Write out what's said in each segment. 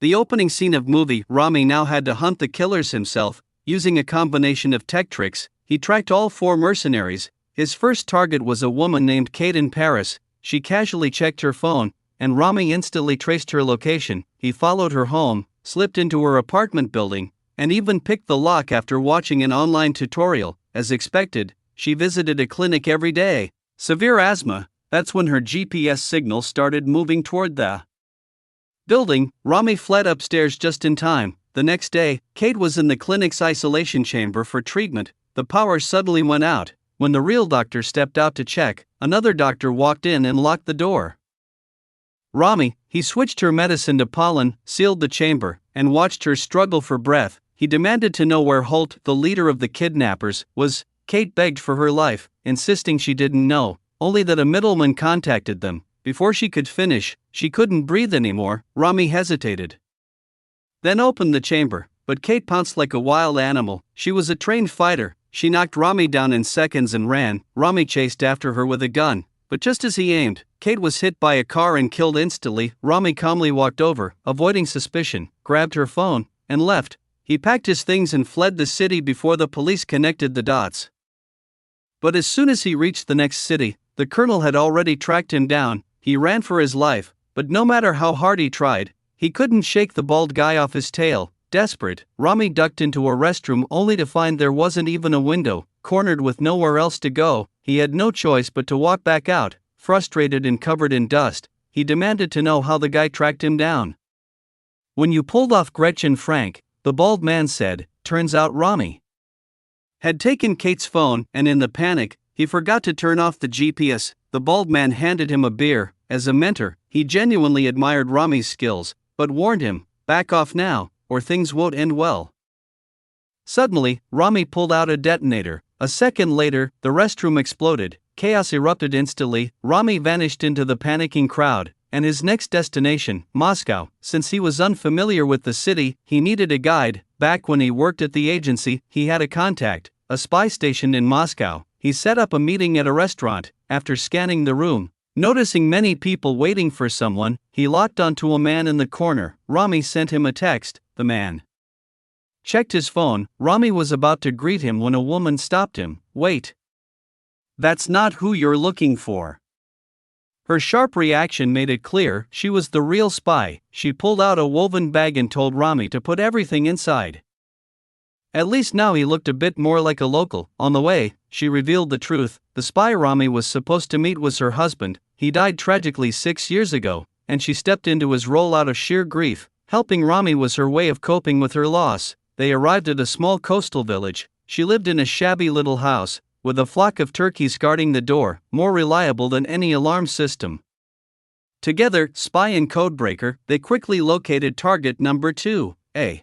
The opening scene of movie, Rami now had to hunt the killers himself. Using a combination of tech tricks, he tracked all 4 mercenaries. His first target was a woman named Kate in Paris. She casually checked her phone, and Rami instantly traced her location. He followed her home, slipped into her apartment building, and even picked the lock after watching an online tutorial. As expected, she visited a clinic every day. Severe asthma, that's when her GPS signal started moving toward the building. Rami fled upstairs just in time. The next day, Kate was in the clinic's isolation chamber for treatment. The power suddenly went out. When the real doctor stepped out to check, another doctor walked in and locked the door. Rami, he switched her medicine to pollen, sealed the chamber, and watched her struggle for breath. He demanded to know where Holt, the leader of the kidnappers, was. Kate begged for her life, insisting she didn't know, only that a middleman contacted them. Before she could finish, she couldn't breathe anymore. Rami hesitated, then opened the chamber, but Kate pounced like a wild animal. She was a trained fighter. She knocked Rami down in seconds and ran. Rami chased after her with a gun, but just as he aimed, Kate was hit by a car and killed instantly. Rami calmly walked over, avoiding suspicion, grabbed her phone, and left. He packed his things and fled the city before the police connected the dots. But as soon as he reached the next city, the colonel had already tracked him down. He ran for his life, but no matter how hard he tried, he couldn't shake the bald guy off his tail. Desperate, Rami ducked into a restroom only to find there wasn't even a window. Cornered with nowhere else to go, he had no choice but to walk back out. Frustrated and covered in dust, he demanded to know how the guy tracked him down. "When you pulled off Gretchen Frank," the bald man said. Turns out Rami had taken Kate's phone, and in the panic, he forgot to turn off the GPS. The bald man handed him a beer. As a mentor, he genuinely admired Rami's skills, but warned him, "Back off now, or things won't end well." Suddenly, Rami pulled out a detonator. A second later, the restroom exploded. Chaos erupted instantly. Rami vanished into the panicking crowd, and his next destination, Moscow. Since he was unfamiliar with the city, he needed a guide. Back when he worked at the agency, he had a contact, a spy stationed in Moscow. He set up a meeting at a restaurant. After scanning the room, noticing many people waiting for someone, he locked onto a man in the corner. Rami sent him a text. The man checked his phone. Rami was about to greet him when a woman stopped him. "Wait. That's not who you're looking for." Her sharp reaction made it clear she was the real spy. She pulled out a woven bag and told Rami to put everything inside. At least now he looked a bit more like a local. On the way, she revealed the truth. The spy Rami was supposed to meet was her husband. He died tragically 6 years ago, and she stepped into his role out of sheer grief. Helping Rami was her way of coping with her loss. They arrived at a small coastal village. She lived in a shabby little house, with a flock of turkeys guarding the door, more reliable than any alarm system. Together, spy and codebreaker, they quickly located target number 2, a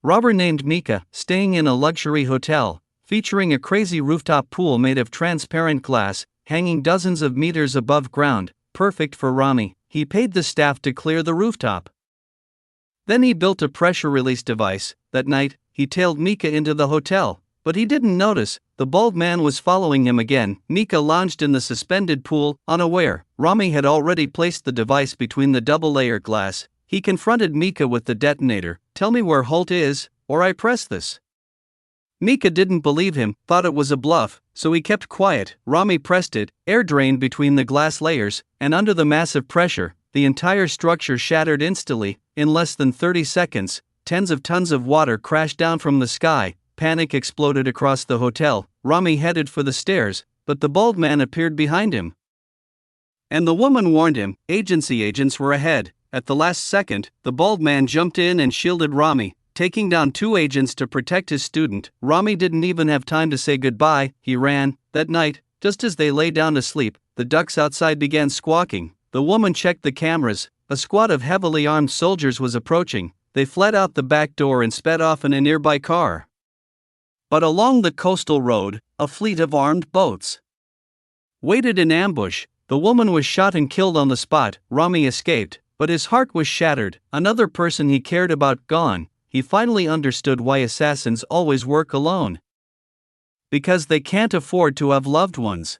robber named Mika, staying in a luxury hotel, featuring a crazy rooftop pool made of transparent glass, hanging dozens of meters above ground, perfect for Rami. He paid the staff to clear the rooftop. Then he built a pressure release device. That night, he tailed Mika into the hotel, but he didn't notice. The bald man was following him again. Mika lounged in the suspended pool, unaware. Rami had already placed the device between the double-layer glass. He confronted Mika with the detonator. "Tell me where Holt is, or I press this." Mika didn't believe him, thought it was a bluff, so he kept quiet. Rami pressed it, air drained between the glass layers, and under the massive pressure, the entire structure shattered instantly. In less than 30 seconds, tens of tons of water crashed down from the sky. Panic exploded across the hotel. Rami headed for the stairs, but the bald man appeared behind him. And the woman warned him, agency agents were ahead. At the last second, the bald man jumped in and shielded Rami, taking down 2 agents to protect his student. Rami didn't even have time to say goodbye. He ran. That night, just as they lay down to sleep, the ducks outside began squawking. The woman checked the cameras. A squad of heavily armed soldiers was approaching. They fled out the back door and sped off in a nearby car. But along the coastal road, a fleet of armed boats waited in ambush. The woman was shot and killed on the spot. Rami escaped, but his heart was shattered. Another person he cared about gone. He finally understood why assassins always work alone. Because they can't afford to have loved ones.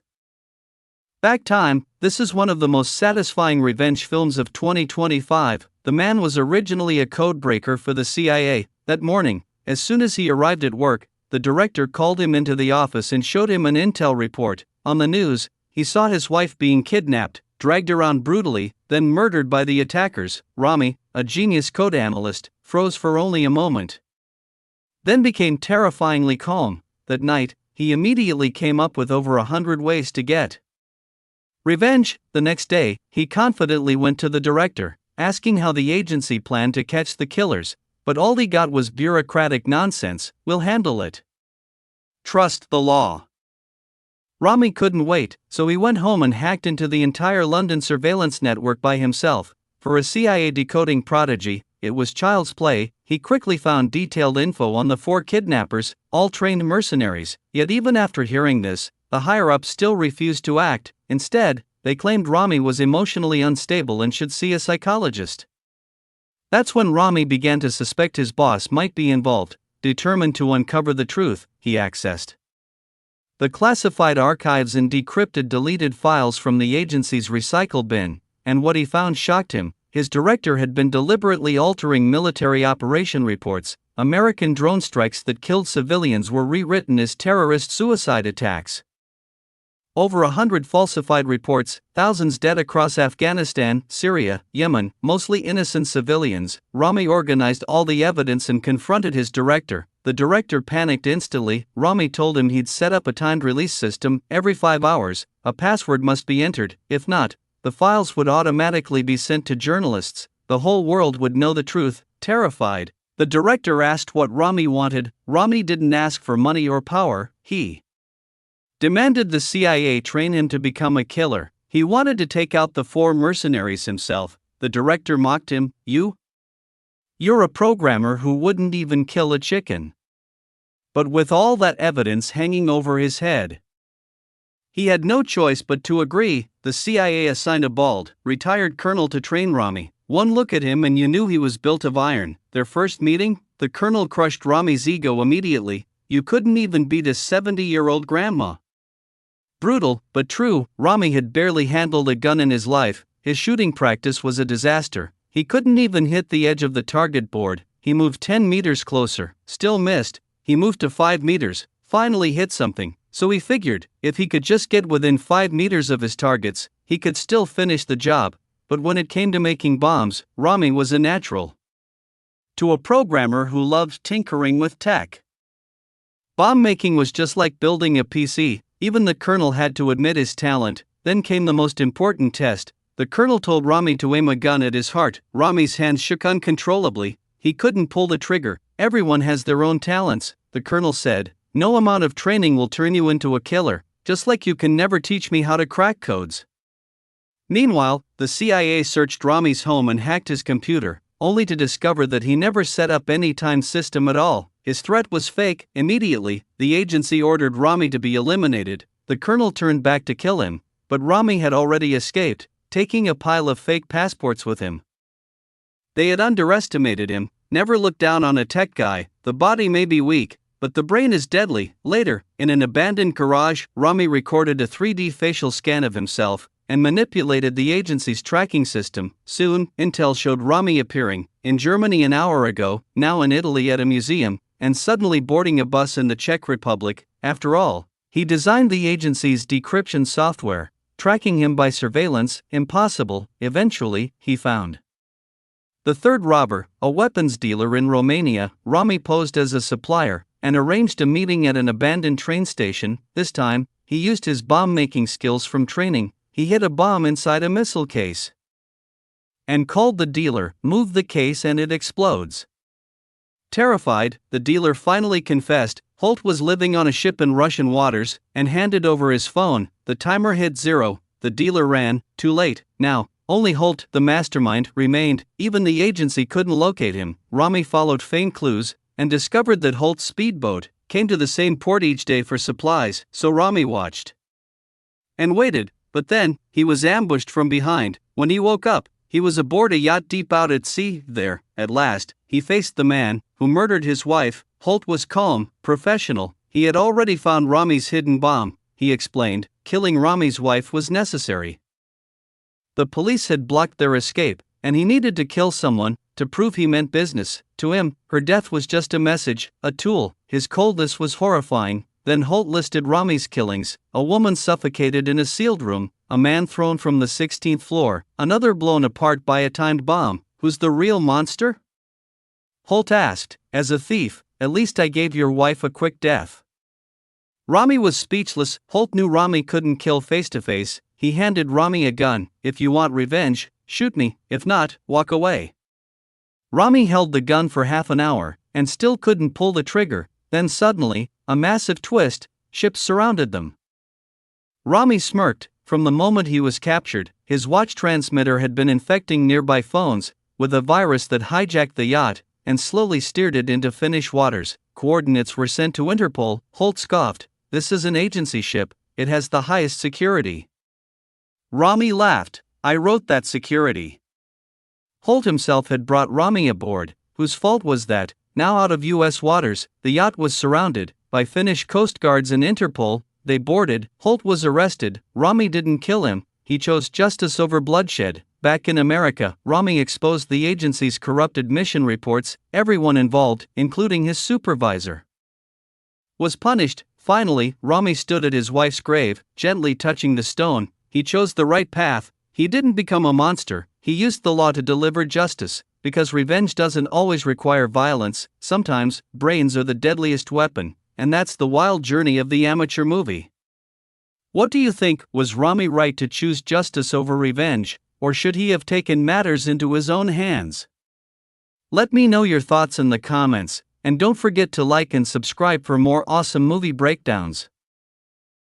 Back time, this is one of the most satisfying revenge films of 2025. the man was originally a codebreaker for the CIA. That morning, as soon as he arrived at work, the director called him into the office and showed him an intel report. On the news, he saw his wife being kidnapped, dragged around brutally, then murdered by the attackers. Rami, a genius code analyst, froze for only a moment. Then became terrifyingly calm. That night, he immediately came up with over 100 ways to get revenge. The next day, he confidently went to the director, asking how the agency planned to catch the killers, but all he got was bureaucratic nonsense. "We'll handle it. Trust the law." Rami couldn't wait, so he went home and hacked into the entire London surveillance network by himself. For a CIA decoding prodigy, it was child's play. He quickly found detailed info on the 4 kidnappers, all trained mercenaries. Yet even after hearing this, the higher-ups still refused to act. Instead, they claimed Rami was emotionally unstable and should see a psychologist. That's when Rami began to suspect his boss might be involved. Determined to uncover the truth, he accessed the classified archives and decrypted deleted files from the agency's recycle bin, and what he found shocked him. His director had been deliberately altering military operation reports. American drone strikes that killed civilians were rewritten as terrorist suicide attacks. Over 100 falsified reports, thousands dead across Afghanistan, Syria, Yemen, mostly innocent civilians. Rami organized all the evidence and confronted his director. The director panicked instantly. Rami told him he'd set up a timed release system. Every 5 hours, a password must be entered. If not, the files would automatically be sent to journalists. The whole world would know the truth. Terrified, the director asked what Rami wanted. Rami didn't ask for money or power. He demanded the CIA train him to become a killer. He wanted to take out the 4 mercenaries himself. The director mocked him. You're a programmer who wouldn't even kill a chicken." But with all that evidence hanging over his head, he had no choice but to agree. The CIA assigned a bald, retired colonel to train Rami. One look at him and you knew he was built of iron. Their first meeting, the colonel crushed Rami's ego immediately. "You couldn't even beat a 70-year-old grandma." Brutal, but true. Rami had barely handled a gun in his life. His shooting practice was a disaster. He couldn't even hit the edge of the target board. He moved 10 meters closer, still missed. He moved to 5 meters, finally hit something. So he figured, if he could just get within 5 meters of his targets, he could still finish the job. But when it came to making bombs, Rami was a natural. To a programmer who loved tinkering with tech, bomb making was just like building a PC. Even the colonel had to admit his talent. Then came the most important test. The colonel told Rami to aim a gun at his heart. Rami's hands shook uncontrollably. He couldn't pull the trigger. "Everyone has their own talents," the colonel said. "No amount of training will turn you into a killer, just like you can never teach me how to crack codes." Meanwhile, the CIA searched Rami's home and hacked his computer, only to discover that he never set up any time system at all. His threat was fake. Immediately, the agency ordered Rami to be eliminated. The colonel turned back to kill him, but Rami had already escaped, taking a pile of fake passports with him. They had underestimated him. Never look down on a tech guy. The body may be weak, but the brain is deadly. Later, in an abandoned garage, Rami recorded a 3D facial scan of himself and manipulated the agency's tracking system. Soon, Intel showed Rami appearing in Germany an hour ago, now in Italy at a museum, and suddenly boarding a bus in the Czech Republic. After all, he designed the agency's decryption software. Tracking him by surveillance, impossible. Eventually, he found the third robber, a weapons dealer in Romania. Rami posed as a supplier and arranged a meeting at an abandoned train station. This time, he used his bomb-making skills from training. He hid a bomb inside a missile case and called the dealer. Move the case and it explodes. Terrified, the dealer finally confessed. Holt was living on a ship in Russian waters and handed over his phone. The timer hit 0. The dealer ran. Too late. Now, only Holt, the mastermind, remained. Even the agency couldn't locate him. Rami followed faint clues and discovered that Holt's speedboat came to the same port each day for supplies. So Rami watched and waited, but then he was ambushed from behind. When he woke up, he was aboard a yacht deep out at sea. There, at last, he faced the man who murdered his wife. Holt was calm, professional. He had already found Rami's hidden bomb. He explained, killing Rami's wife was necessary. The police had blocked their escape. and he needed to kill someone to prove he meant business. To him, her death was just a message, a tool. His coldness was horrifying. Then Holt listed Rami's killings: a woman suffocated in a sealed room, a man thrown from the 16th floor, another blown apart by a timed bomb. Who's the real monster? Holt asked. As a thief, at least I gave your wife a quick death. Rami was speechless. Holt knew Rami couldn't kill face to face. He handed Rami a gun. If you want revenge, shoot me. If not, walk away. Rami held the gun for half an hour, and still couldn't pull the trigger. Then suddenly, a massive twist, ships surrounded them. Rami smirked. From the moment he was captured, his watch transmitter had been infecting nearby phones with a virus that hijacked the yacht and slowly steered it into Finnish waters. Coordinates were sent to Interpol. Holt scoffed. This is an agency ship, it has the highest security. Rami laughed. I wrote that security. Holt himself had brought Rami aboard. Whose fault was that? Now out of US waters, the yacht was surrounded by Finnish Coast Guards and Interpol. They boarded. Holt was arrested. Rami didn't kill him, he chose justice over bloodshed. Back in America, Rami exposed the agency's corrupted mission reports. Everyone involved, including his supervisor, was punished. Finally, Rami stood at his wife's grave, gently touching the stone. He chose the right path. He didn't become a monster, he used the law to deliver justice. Because revenge doesn't always require violence, sometimes brains are the deadliest weapon, and that's the wild journey of the amateur movie. What do you think? Was Rami right to choose justice over revenge, or should he have taken matters into his own hands? Let me know your thoughts in the comments, and don't forget to like and subscribe for more awesome movie breakdowns.